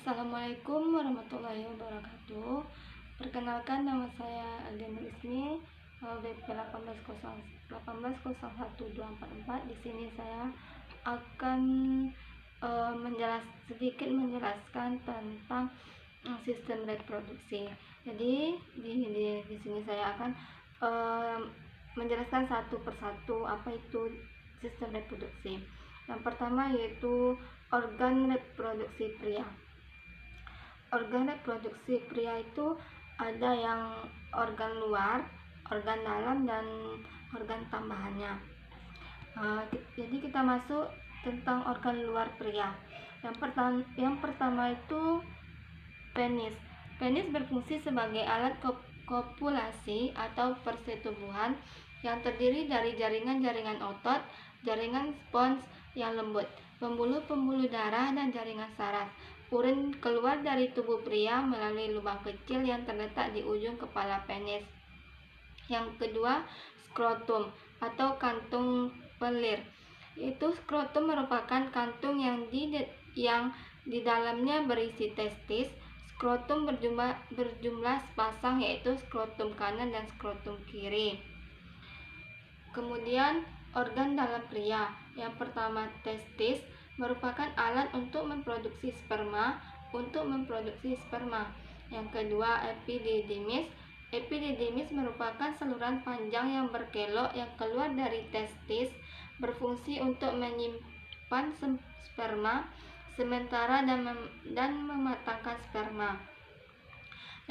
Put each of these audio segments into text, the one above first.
Assalamualaikum warahmatullahi wabarakatuh. Perkenalkan, nama saya Aldiana Ismi, BP 18012444. Di sini saya akan sedikit menjelaskan tentang sistem reproduksi. Jadi di sini saya akan menjelaskan satu persatu apa itu sistem reproduksi. Yang pertama yaitu organ reproduksi pria. Organ reproduksi pria itu ada yang organ luar, organ dalam, dan organ tambahannya. Jadi kita masuk tentang organ luar pria. Yang pertama itu penis. Penis berfungsi sebagai alat kopulasi atau persetubuhan yang terdiri dari jaringan-jaringan otot, jaringan spons yang lembut, pembuluh-pembuluh darah, dan jaringan saraf. Urin keluar dari tubuh pria melalui lubang kecil yang terletak di ujung kepala penis. Yang kedua, skrotum atau kantung pelir. Itu skrotum merupakan kantung yang di dalamnya berisi testis. Skrotum berjumlah sepasang, yaitu skrotum kanan dan skrotum kiri. Kemudian organ dalam pria. Yang pertama, testis merupakan alat untuk memproduksi sperma. Yang kedua, epididymis. Epididymis merupakan saluran panjang yang berkelok yang keluar dari testis, berfungsi untuk menyimpan sperma sementara dan mematangkan sperma.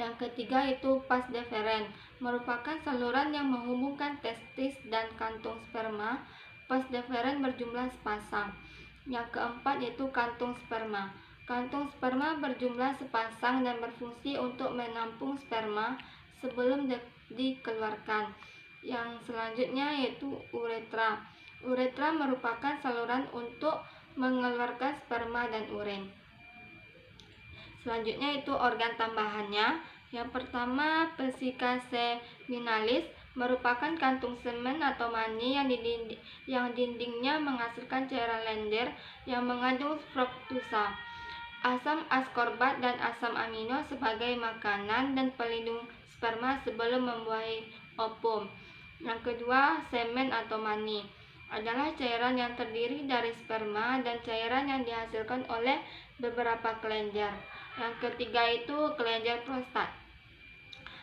Yang ketiga itu vas deferens, merupakan saluran yang menghubungkan testis dan kantung sperma. Vas deferens berjumlah sepasang. Yang keempat yaitu kantung sperma. Kantung sperma berjumlah sepasang dan berfungsi untuk menampung sperma sebelum dikeluarkan. Yang selanjutnya yaitu uretra. Uretra merupakan saluran untuk mengeluarkan sperma dan urin. Selanjutnya itu organ tambahannya. Yang pertama, vesika seminalis merupakan kantung semen atau mani yang dindingnya menghasilkan cairan lendir yang mengandung fruktosa, asam askorbat, dan asam amino sebagai makanan dan pelindung sperma sebelum membuahi ovum. Yang kedua, semen atau mani adalah cairan yang terdiri dari sperma dan cairan yang dihasilkan oleh beberapa kelenjar. Yang ketiga itu kelenjar prostat,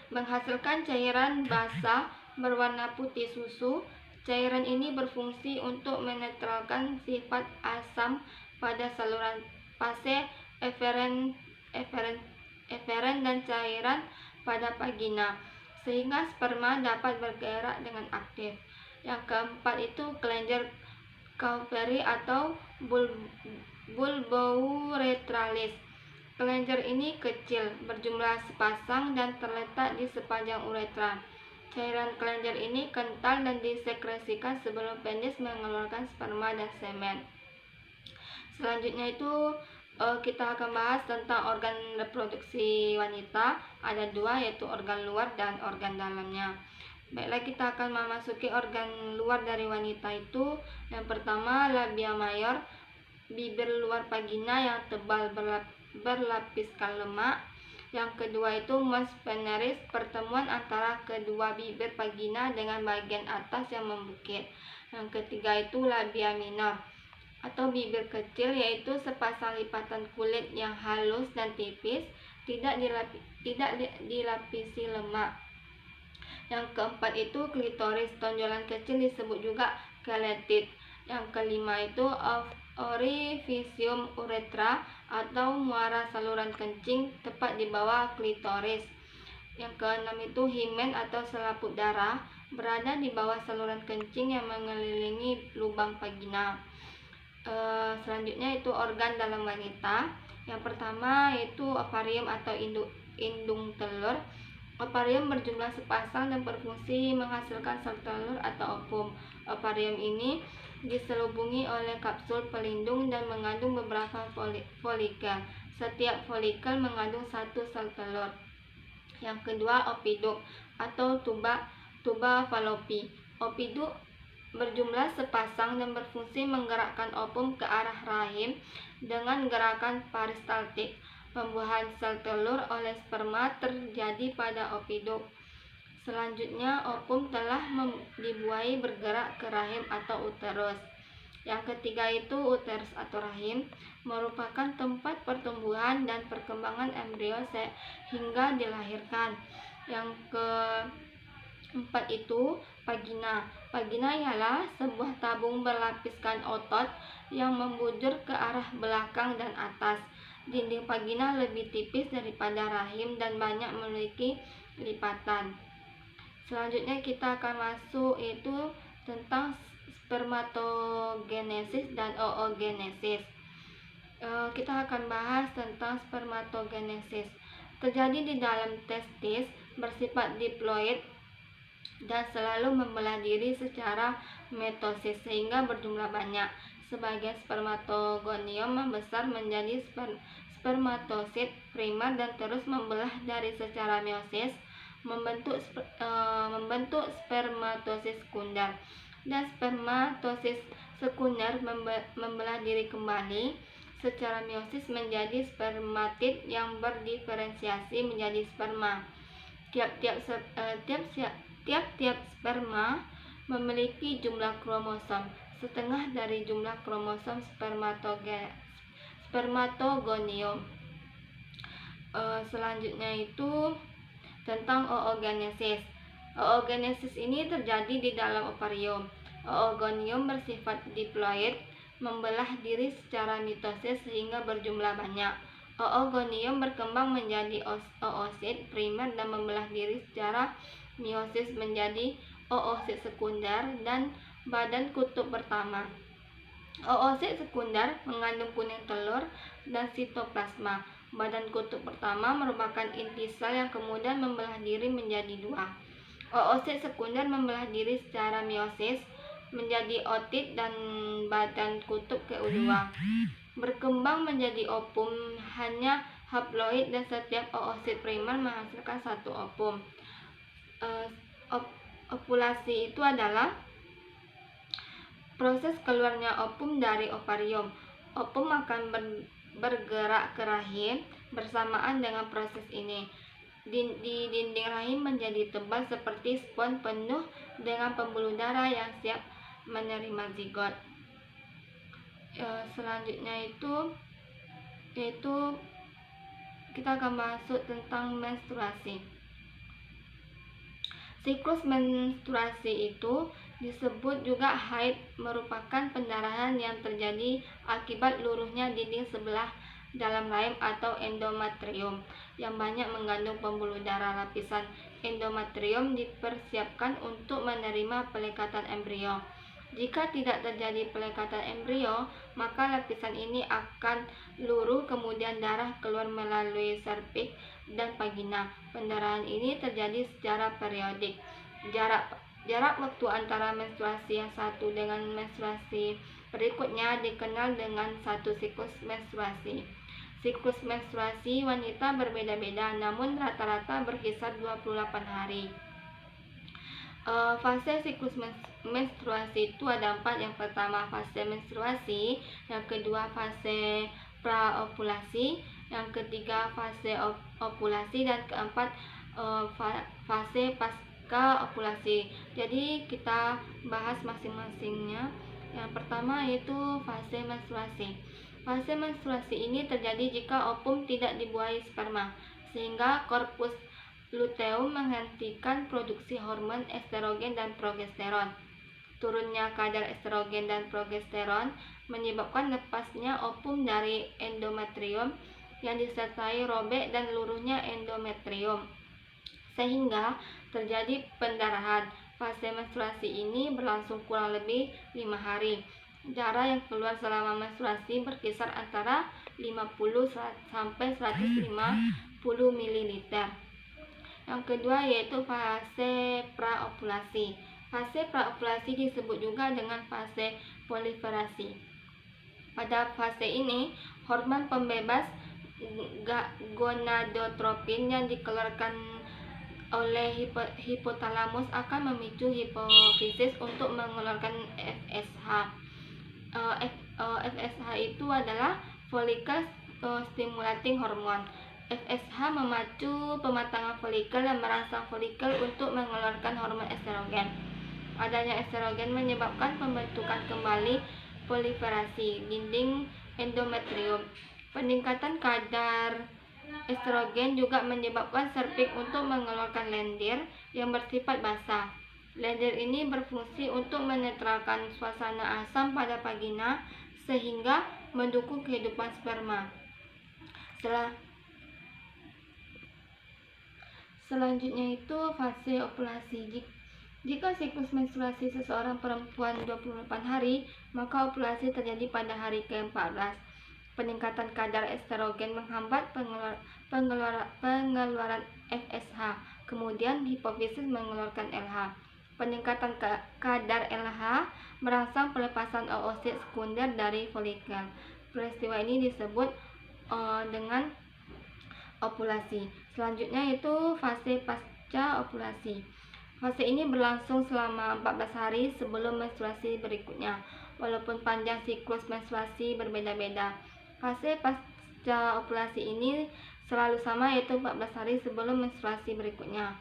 menghasilkan cairan basah berwarna putih susu. Cairan ini berfungsi untuk menetralkan sifat asam pada saluran fase eferen dan cairan pada vagina, sehingga sperma dapat bergerak dengan aktif. Yang keempat itu kelenjar Cowpery atau bulbouretralis. Kelenjar ini kecil, berjumlah sepasang, dan terletak di sepanjang uretra. Cairan kelenjar ini kental dan disekresikan sebelum penis mengeluarkan sperma dan semen. Selanjutnya itu kita akan bahas tentang organ reproduksi wanita. Ada dua, yaitu organ luar dan organ dalamnya. Baiklah, kita akan memasuki organ luar dari wanita itu. Yang pertama, labia mayor, bibir luar vagina yang tebal berlapiskan lemak. Yang kedua itu mons veneris, pertemuan antara kedua bibir vagina dengan bagian atas yang membukit. Yang ketiga itu labia minor atau bibir kecil, yaitu sepasang lipatan kulit yang halus dan tipis, tidak dilapisi lemak. Yang keempat itu klitoris, tonjolan kecil disebut juga keletid. Yang kelima itu orificium uretra atau muara saluran kencing tepat di bawah klitoris. Yang keenam itu himen atau selaput darah, berada di bawah saluran kencing yang mengelilingi lubang vagina. Selanjutnya itu organ dalam wanita. Yang pertama yaitu ovarium atau indung telur. Ovarium berjumlah sepasang dan berfungsi menghasilkan sel telur atau ovum. Ovarium ini diselubungi oleh kapsul pelindung dan mengandung beberapa folikel. Setiap folikel mengandung satu sel telur. Yang kedua, opiduk atau tuba falopi. Opiduk berjumlah sepasang dan berfungsi menggerakkan ovum ke arah rahim dengan gerakan peristaltik. Pembuahan sel telur oleh sperma terjadi pada opiduk. Selanjutnya, ovum telah dibuai bergerak ke rahim atau uterus. Yang ketiga itu uterus atau rahim, merupakan tempat pertumbuhan dan perkembangan embrio hingga dilahirkan. Yang keempat itu vagina. Vagina ialah sebuah tabung berlapiskan otot yang membujur ke arah belakang dan atas. Dinding vagina lebih tipis daripada rahim dan banyak memiliki lipatan. Selanjutnya kita akan masuk itu tentang spermatogenesis dan oogenesis. Kita akan bahas tentang spermatogenesis. Terjadi di dalam testis, bersifat diploid dan selalu membelah diri secara mitosis sehingga berjumlah banyak. Sebagian spermatogonium membesar menjadi spermatosit primer dan terus membelah dari secara meiosis membentuk spermatosis sekunder, dan spermatosis sekunder membelah diri kembali secara meiosis menjadi spermatid yang berdiferensiasi menjadi sperma. Tiap-tiap sperma memiliki jumlah kromosom setengah dari jumlah kromosom spermatogonium. Selanjutnya itu tentang oogenesis. Oogenesis ini terjadi di dalam ovarium. Oogonium bersifat diploid, membelah diri secara mitosis sehingga berjumlah banyak. Oogonium berkembang menjadi oosit primer dan membelah diri secara meiosis menjadi oosit sekunder dan badan kutub pertama. Oosit sekunder mengandung kuning telur dan sitoplasma. Badan kutub pertama merupakan inti sel yang kemudian membelah diri menjadi dua. Oosit sekunder membelah diri secara meiosis menjadi otid dan badan kutub ke-2. Berkembang menjadi ovum hanya haploid dan setiap oosit primer menghasilkan satu ovum. Ovulasi itu adalah proses keluarnya ovum dari ovarium. Ovum akan bergerak ke rahim. Bersamaan dengan proses ini, di dinding rahim menjadi tebal seperti spons penuh dengan pembuluh darah yang siap menerima zigot. Selanjutnya itu kita akan masuk tentang menstruasi. Siklus menstruasi itu disebut juga haid, merupakan pendarahan yang terjadi akibat luruhnya dinding sebelah dalam rahim atau endometrium yang banyak mengandung pembuluh darah. Lapisan endometrium dipersiapkan untuk menerima pelekatan embrio. Jika tidak terjadi pelekatan embrio, maka lapisan ini akan luruh, kemudian darah keluar melalui serviks dan vagina. Pendarahan ini terjadi secara periodik. Jarak waktu antara menstruasi yang satu dengan menstruasi berikutnya dikenal dengan satu siklus menstruasi. Siklus menstruasi wanita berbeda-beda, namun rata-rata berkisar 28 hari. Fase siklus menstruasi itu ada 4. Yang pertama fase menstruasi, yang kedua fase praovulasi, yang ketiga fase ovulasi, dan keempat fase pasca ovulasi. Jadi kita bahas masing-masingnya. Yang pertama yaitu fase menstruasi. Fase menstruasi ini terjadi jika ovum tidak dibuai sperma, sehingga korpus luteum menghentikan produksi hormon estrogen dan progesteron. Turunnya kadar estrogen dan progesteron menyebabkan lepasnya ovum dari endometrium yang disertai robek dan luruhnya endometrium, sehingga terjadi pendarahan. Fase menstruasi ini berlangsung kurang lebih 5 hari. Darah yang keluar selama menstruasi berkisar antara 50 sampai 150 ml. Yang kedua yaitu fase praovulasi. Fase praovulasi disebut juga dengan fase proliferasi. Pada fase ini, hormon pembebas gonadotropin yang dikeluarkan oleh hipotalamus akan memicu hipofisis untuk mengeluarkan FSH. FSH itu adalah follicle stimulating hormon. FSH memacu pematangan folikel dan merangsang folikel untuk mengeluarkan hormon estrogen. Adanya estrogen menyebabkan pembentukan kembali proliferasi dinding endometrium. Peningkatan kadar estrogen juga menyebabkan serviks untuk mengeluarkan lendir yang bersifat basah. Lendir ini berfungsi untuk menetralkan suasana asam pada vagina sehingga mendukung kehidupan sperma. Selanjutnya itu fase ovulasi. Jika siklus menstruasi seseorang perempuan 28 hari, maka ovulasi terjadi pada hari ke-14. Peningkatan kadar estrogen menghambat pengeluaran FSH. Kemudian hipofisis mengeluarkan LH. Peningkatan kadar LH merangsang pelepasan oosit sekunder dari folikel. Peristiwa ini disebut dengan ovulasi. Selanjutnya itu fase pasca ovulasi. Fase ini berlangsung selama 14 hari sebelum menstruasi berikutnya. Walaupun panjang siklus menstruasi berbeda-beda, fase pasca ovulasi ini selalu sama, yaitu 14 hari sebelum menstruasi berikutnya.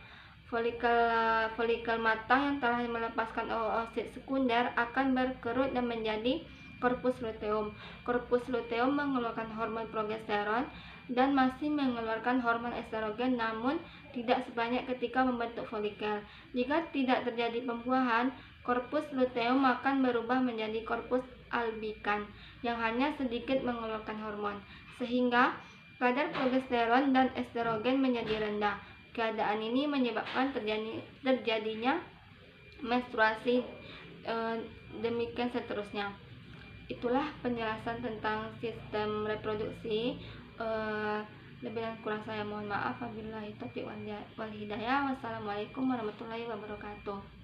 Folikel matang yang telah melepaskan oosit sekunder akan berkerut dan menjadi corpus luteum. Corpus luteum mengeluarkan hormon progesteron dan masih mengeluarkan hormon estrogen, namun tidak sebanyak ketika membentuk folikel. Jika tidak terjadi pembuahan, corpus luteum akan berubah menjadi corpus albican yang hanya sedikit mengeluarkan hormon, sehingga kadar progesteron dan estrogen menjadi rendah. Keadaan ini menyebabkan terjadinya menstruasi, demikian seterusnya. Itulah penjelasan tentang sistem reproduksi. Lebih dan kurang saya mohon maaf. Wabillahi taufiq wal hidayah. Wassalamualaikum warahmatullahi wabarakatuh.